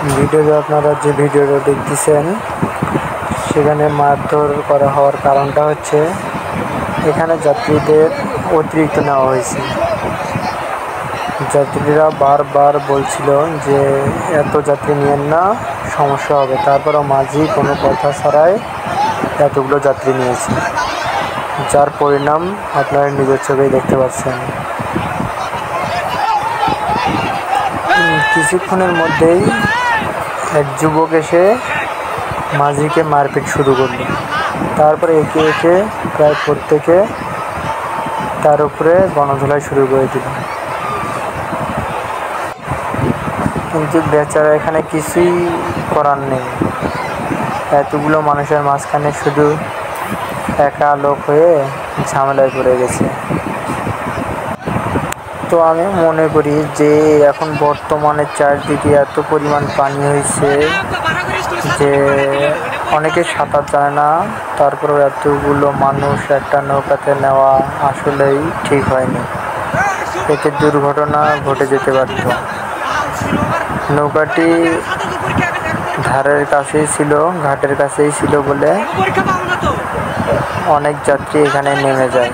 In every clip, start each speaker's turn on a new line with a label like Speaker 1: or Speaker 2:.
Speaker 1: ভিডিওতে আপনারা যে ভিডিওটা দেখতেছেন সেখানে মারধর করা হওয়ার কারণটা হচ্ছে এখানে যাত্রীদের অতিরিক্ত নেওয়া হয়েছে। যাত্রীরা বারবার বলছিল যে এত যাত্রী নিয়েন না, সমস্যা হবে। তারপরও মাঝি কোনো কথা ছাড়াই এতগুলো যাত্রী নিয়েছে, যার পরিণাম আপনারা নিজের চোখেই দেখতে পাচ্ছেন। কিছুক্ষণের মধ্যেই এক যুবক এসে মাঝিকে মারপিট শুরু করলো। তারপরে একে একে প্রায় প্রত্যেকে তার উপরে গণধোলাই শুরু করে দিল। কিন্তু বেচারা এখানে কিছুই করার নেই, এতগুলো মানুষের মাঝখানে শুধু একা লোক হয়ে ঝামেলায় পড়ে গেছে। তো আমি মনে করি যে এখন বর্তমানে চারদিকে এত পরিমাণ পানি হয়েছে যে অনেকে সাঁতার জানে না, তারপরেও এতগুলো মানুষ একটা নৌকাতে নেওয়া আসলেই ঠিক হয়নি। এতে দুর্ঘটনা ঘটে যেতে পারত। নৌকাটি ধারের কাছেই ছিল, ঘাটের কাছেই ছিল বলে অনেক যাত্রী এখানে নেমে যায়।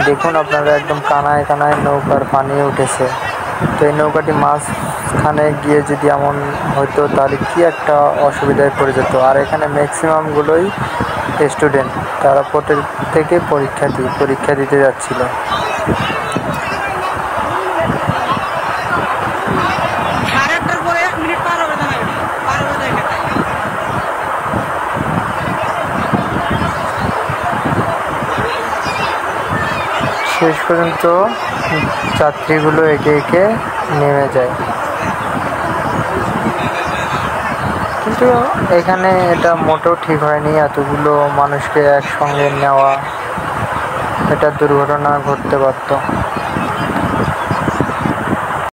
Speaker 1: দেখুন আপনারা, একদম কানায় কানায় নৌকার পানি উঠেছে। তো এই নৌকাটি মাঝখানে গিয়ে যদি এমন হতো তাহলে কি একটা অসুবিধায় পড়ে যেত। আর এখানে ম্যাক্সিমামগুলোই স্টুডেন্ট, তারা প্রত্যেকে পরীক্ষা দিতে যাচ্ছিল। শেষ পর্যন্ত যাত্রীগুলো একে একে নেমে যায়। কিন্তু এখানে এটা মোটেও ঠিক হয়নি, এতগুলো মানুষকে একসঙ্গে নেওয়া, এটা দুর্ঘটনা ঘটতে পারত।